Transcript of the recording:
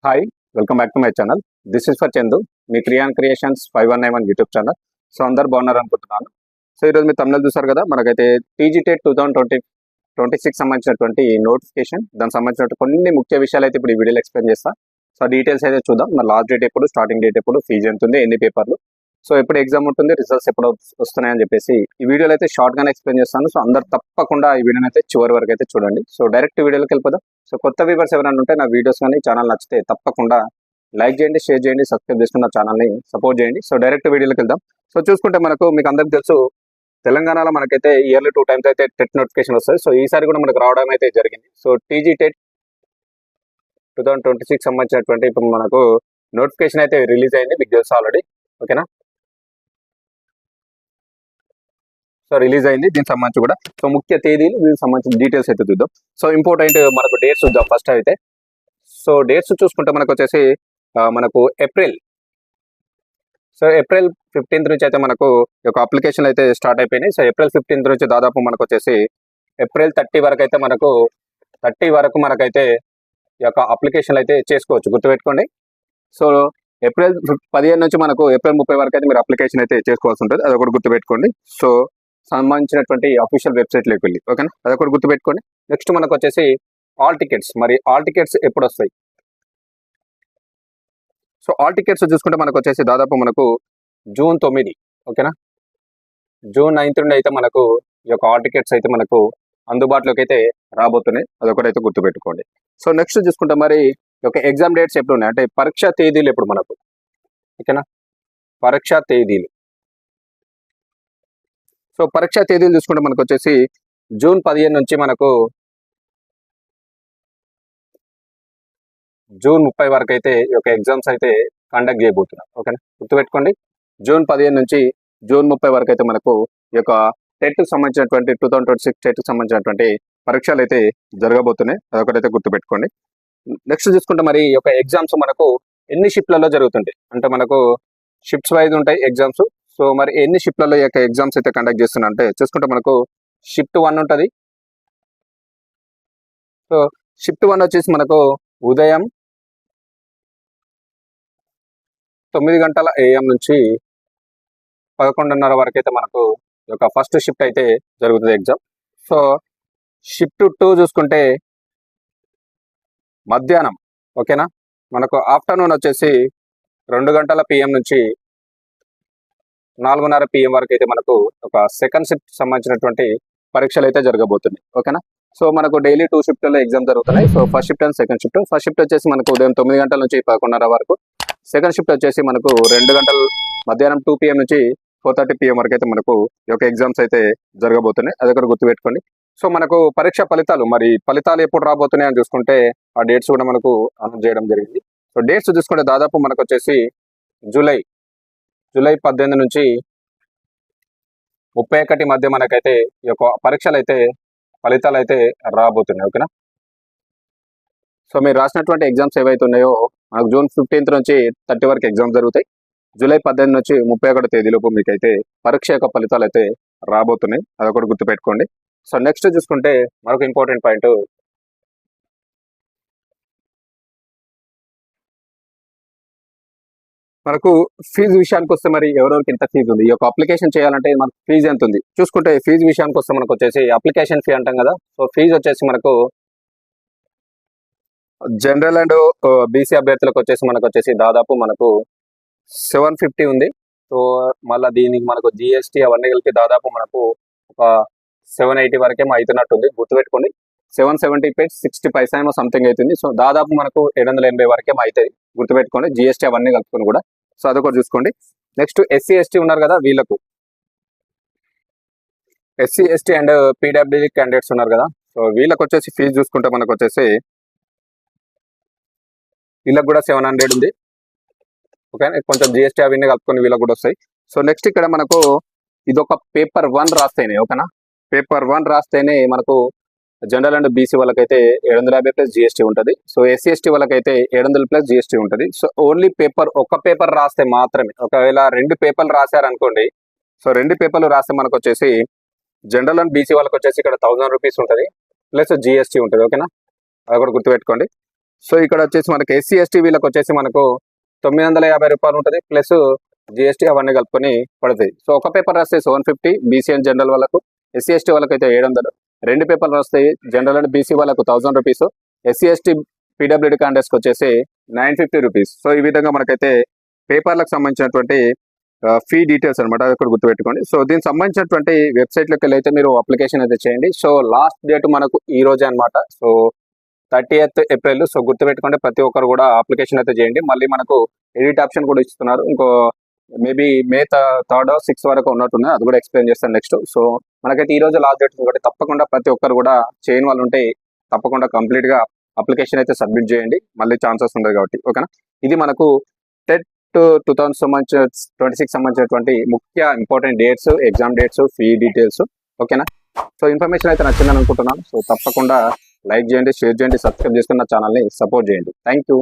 Hi, welcome back to my channel. This is for Chandu, మీ Kriyan creations 5191 YouTube channel. So అందరు బాగున్నారు అనుకుంటున్నాను. So ఈరోజు మీరు తమిళ చూసారు కదా, మనకైతే టీజీటెట్ 2026 సంబంధించినటువంటి నోటిఫికేషన్, దానికి సంబంధించిన కొన్ని ముఖ్య విషయాలు అయితే ఇప్పుడు ఈ వీడియోలో ఎక్స్ప్లెయిన్ చేస్తా. సో డీటెయిల్స్ అయితే చూద్దాం. మన లాస్ట్ డేట్ ఎప్పుడు, స్టార్టింగ్ డేట్ ఎప్పుడు, ఫీజు ఎంత ఉంది, ఎన్ని పేపర్లు, సో ఎప్పుడు ఎగ్జామ్ ఉంటుంది, రిజల్ట్స్ ఎప్పుడు వస్తున్నాయని చెప్పేసి ఈ వీడియోలో అయితే షార్ట్ గానే ఎక్స్ప్లెయిన్ చేస్తాను. సో అందరు తప్పకుండా ఈ వీడియోని అయితే చివరి వరకు అయితే చూడండి. సో డైరెక్ట్ వీడియోలోకి వెళ్ళిపోదాం. సో కొత్త వ్యూవర్స్ ఎవరైనా ఉంటే నా వీడియోస్ కానీ ఛానల్ నచ్చితే తప్పకుండా లైక్ చేయండి, షేర్ చేయండి, సబ్స్క్రైబ్ చేసుకుని నా ఛానల్ని సపోర్ట్ చేయండి. సో డైరెక్ట్ వీడియోలోకి వెళ్దాం. సో చూసుకుంటే మీకు అందరికి తెలుసు, తెలంగాణలో మనకైతే ఇయర్లీ 2 times అయితే టెట్ నోటిఫికేషన్ వస్తుంది. సో ఈసారి కూడా మనకు రావడం అయితే జరిగింది. సో టీజీటెట్ 2026 సంబంధించినటువంటి ఇప్పుడు మనకు నోటిఫికేషన్ అయితే రిలీజ్ అయింది, మీకు తెలుసు ఆల్రెడీ. ఓకేనా, సో రిలీజ్ అయింది. దీనికి సంబంధించి కూడా సో ముఖ్య తేదీలు, దీనికి సంబంధించిన డీటెయిల్స్ అయితే చూద్దాం. సో ఇంపార్టెంట్ మనకు డేట్స్ చూద్దాం ఫస్ట్ అయితే. సో డేట్స్ చూసుకుంటే మనకు వచ్చేసి మనకు ఏప్రిల్ 15th నుంచి అయితే మనకు ఒక అప్లికేషన్ అయితే స్టార్ట్ అయిపోయినాయి. సో ఏప్రిల్ 15th నుంచి దాదాపు మనకు వచ్చేసి ఏప్రిల్ 30 వరకు అయితే మనకైతే ఈ యొక్క అప్లికేషన్ అయితే చేసుకోవచ్చు, గుర్తుపెట్టుకోండి. సో ఏప్రిల్ 15 నుంచి మనకు ఏప్రిల్ 30 వరకు అయితే మీరు అప్లికేషన్ అయితే చేసుకోవాల్సి ఉంటుంది, అది ఒకటి గుర్తుపెట్టుకోండి. సో సంబంధించినటువంటి అఫీషియల్ వెబ్సైట్లోకి వెళ్ళి, ఓకేనా, అది ఒకటి గుర్తుపెట్టుకోండి. నెక్స్ట్ మనకు వచ్చేసి ఆల్ టికెట్స్, మరి ఆల్ టికెట్స్ ఎప్పుడు వస్తాయి? సో ఆల్ టికెట్స్ చూసుకుంటే మనకు వచ్చేసి దాదాపు మనకు జూన్ 9, ఓకేనా, జూన్ 9 నుండి అయితే మనకు ఈ యొక్క ఆల్ టికెట్స్ అయితే మనకు అందుబాటులోకి అయితే రాబోతున్నాయి, అదొకటైతే గుర్తుపెట్టుకోండి. సో నెక్స్ట్ చూసుకుంటే మరి ఈ యొక్క ఎగ్జామ్ డేట్స్ ఎప్పుడు ఉన్నాయి అంటే పరీక్ష తేదీలు ఎప్పుడు మనకు, ఓకేనా, పరీక్ష తేదీలు. సో పరీక్ష తేదీలు చూసుకుంటే మనకు వచ్చేసి జూన్ 15 నుంచి మనకు జూన్ 30 వరకు అయితే ఈ యొక్క ఎగ్జామ్స్ అయితే కండక్ట్ చేయబోతున్నాం, ఓకేనా, గుర్తుపెట్టుకోండి. జూన్ 15 నుంచి జూన్ 30 వరకు అయితే మనకు ఈ యొక్క టెట్కి సంబంధించినటువంటి 2026 టెట్కి సంబంధించినటువంటి పరీక్షలు అయితే జరగబోతున్నాయి, అదొకటైతే గుర్తుపెట్టుకోండి. నెక్స్ట్ చూసుకుంటే మరి ఈ యొక్క ఎగ్జామ్స్ మనకు ఎన్ని షిఫ్ట్లలో జరుగుతుంటాయి అంటే మనకు షిఫ్ట్స్ వైజ్ ఉంటాయి ఎగ్జామ్స్. సో మరి ఎన్ని షిఫ్ట్లలో ఈ యొక్క ఎగ్జామ్స్ అయితే కండక్ట్ చేస్తున్నా అంటే చూసుకుంటే మనకు షిఫ్ట్ 1 ఉంటుంది. సో షిఫ్ట్ 1 వచ్చేసి మనకు ఉదయం 9 గంటల AM నుంచి 11:30 వరకు అయితే మనకు ఈ యొక్క ఫస్ట్ షిఫ్ట్ అయితే జరుగుతుంది ఎగ్జామ్. సో షిఫ్ట్ 2 చూసుకుంటే మధ్యాహ్నం, ఓకేనా, మనకు ఆఫ్టర్నూన్ వచ్చేసి 2 గంటల PM నుంచి 4:30 PM వరకు అయితే మనకు ఒక సెకండ్ షిఫ్ట్ సంబంధించినటువంటి పరీక్షలు అయితే జరగబోతున్నాయి, ఓకేనా. సో మనకు డైలీ 2 షిఫ్ట్లో ఎగ్జామ్ జరుగుతున్నాయి. So first shift and second shift. First shift వచ్చేసి మనకు ఉదయం 9 గంటల నుంచి 11:30 వరకు. సెకండ్ షిఫ్ట్ వచ్చేసి మనకు 2 గంటలు మధ్యాహ్నం 2 PM నుంచి 4:30 PM వరకు అయితే మనకు ఈ యొక్క ఎగ్జామ్స్ అయితే జరగబోతున్నాయి, అది ఒకటి గుర్తుపెట్టుకోండి. సో మనకు పరీక్ష ఫలితాలు ఎప్పుడు రాబోతున్నాయి అని చూసుకుంటే ఆ డేట్స్ కూడా మనకు అనౌన్స్ చేయడం జరిగింది. సో డేట్స్ చూసుకుంటే దాదాపు మనకు వచ్చేసి జూలై 18 నుంచి 31 మధ్య మనకైతే ఈ యొక్క ఫలితాలు అయితే రాబోతున్నాయి, ఓకేనా. సో మీరు రాసినటువంటి ఎగ్జామ్స్ ఏవైతే ఉన్నాయో మనకు జూన్ 15th నుంచి 30 వరకు ఎగ్జామ్స్ జరుగుతాయి. జూలై 18 నుంచి 31 తేదీలోపు మీకైతే పరీక్ష యొక్క ఫలితాలు అయితే రాబోతున్నాయి, అదొకటి గుర్తుపెట్టుకోండి. సో నెక్స్ట్ చూసుకుంటే మరొక ఇంపార్టెంట్ పాయింట్, మనకు ఫీజు విషయానికి వస్తే మరి ఎవరెవరికి ఎంత ఫీజు ఉంది, ఈ యొక్క అప్లికేషన్ చేయాలంటే మనకు ఫీజు ఎంత ఉంది చూసుకుంటే ఫీజు విషయానికి వస్తే మనకు వచ్చేసి అప్లికేషన్ ఫీ అంటాం కదా. సో ఫీజు వచ్చేసి మనకు జనరల్ అండ్ బీసీ అభ్యర్థులకు వచ్చేసి మనకు వచ్చేసి దాదాపు మనకు 750 ఉంది. సో మళ్ళీ దీనికి మనకు GST అవన్నీ కలిపి దాదాపు మనకు ఒక 780 వరకేమో అవుతున్నట్టుంది, గుర్తుపెట్టుకోండి. 770.60 ఏమో సంథింగ్ అవుతుంది. సో దాదాపు మనకు 780 వరకేమో అవుతుంది, గుర్తుపెట్టుకోండి, GST అవన్నీ కలుపుకొని కూడా. సో అదొకటి చూసుకోండి. నెక్స్ట్ SC ST ఉన్నారు కదా, వీళ్ళకు SC ST and PWD candidates ఉన్నారు కదా. సో వీళ్ళకి వచ్చేసి ఫీజు చూసుకుంటే మనకు వచ్చేసి వీళ్ళకి కూడా 700 ఉంది, ఓకే, కొంచెం GST అవన్నీ కలుపుకొని వీళ్ళకి కూడా వస్తాయి. సో నెక్స్ట్ ఇక్కడ మనకు ఇదొక పేపర్ 1 రాస్తేనే, ఓకేనా, పేపర్ 1 రాస్తేనే మనకు జనరల్ అండ్ బీసీ వాళ్ళకైతే 750 ప్లస్ GST ఉంటుంది. సో SC ST వాళ్ళకైతే 700 ప్లస్ GST ఉంటుంది. సో ఓన్లీ ఒక పేపర్ రాస్తే మాత్రమే, ఒకవేళ 2 పేపర్లు రాశారనుకోండి, సో 2 పేపర్లు రాస్తే మనకు వచ్చేసి జనరల్ అండ్ బీసీ వాళ్ళకి వచ్చేసి ఇక్కడ 1000 రూపీస్ ఉంటుంది ప్లస్ GST ఉంటుంది, ఓకేనా, అది కూడా గుర్తుపెట్టుకోండి. సో ఇక్కడ వచ్చేసి మనకి ఎస్సీ ఎస్టీ వీళ్ళకి వచ్చేసి మనకు 950 రూపాయలు ఉంటుంది, ప్లస్ జిఎస్టీ అవన్నీ కలుపుకొని పడుతుంది. సో ఒక పేపర్ రాస్తే 750 బీసీ అండ్ జనరల్ వాళ్ళకు, ఎస్సీ ఎస్టీ వాళ్ళకి అయితే 700, 2 పేపర్లు వస్తాయి జనరల్ అండ్ బీసీ వాళ్ళకు 1000 రూపీస్, ఎస్సీ ఎస్టీ పీడబ్ల్యూడీ క్యాండిడేట్స్కి వచ్చేసి 950 రూపీస్. సో ఈ విధంగా మనకైతే పేపర్లకు సంబంధించినటువంటి ఫీ డీటెయిల్స్ అనమాట, అది ఇక్కడ గుర్తుపెట్టుకోండి. సో దీనికి సంబంధించినటువంటి వెబ్సైట్లోకి వెళ్ళి అయితే మీరు అప్లికేషన్ అయితే చేయండి. సో లాస్ట్ డేట్ మనకు ఈ రోజే అనమాట, సో 30th ఏప్రిల్. సో గుర్తుపెట్టుకోండి, ప్రతి ఒక్కరు కూడా అప్లికేషన్ అయితే చేయండి. మళ్ళీ మనకు ఎడిట్ ఆప్షన్ కూడా ఇస్తున్నారు, ఇంకో maybe May 3rd or 6th వరకు ఉన్నట్టున్నా, అది కూడా ఎక్స్ప్లెయిన్ చేస్తాను నెక్స్ట్. సో మనకైతే ఈ రోజు లాస్ట్ డేట్ కాబట్టి తప్పకుండా ప్రతి ఒక్కరు కూడా చేయని వాళ్ళు ఉంటే తప్పకుండా కంప్లీట్గా అప్లికేషన్ అయితే సబ్మిట్ చేయండి, మళ్ళీ ఛాన్సెస్ ఉండదు కాబట్టి. ఓకేనా, ఇది మనకు టెట్ 2026 సంబంధించినటువంటి ముఖ్య important dates, exam dates, fee details. ఓకేనా, సో ఇన్ఫర్మేషన్ అయితే నచ్చిందని అనుకుంటున్నాను. సో తప్పకుండా లైక్ చేయండి, షేర్ చేయండి, సబ్స్క్రైబ్ చేసుకుని నా ఛానల్ని సపోర్ట్ చేయండి. Thank you.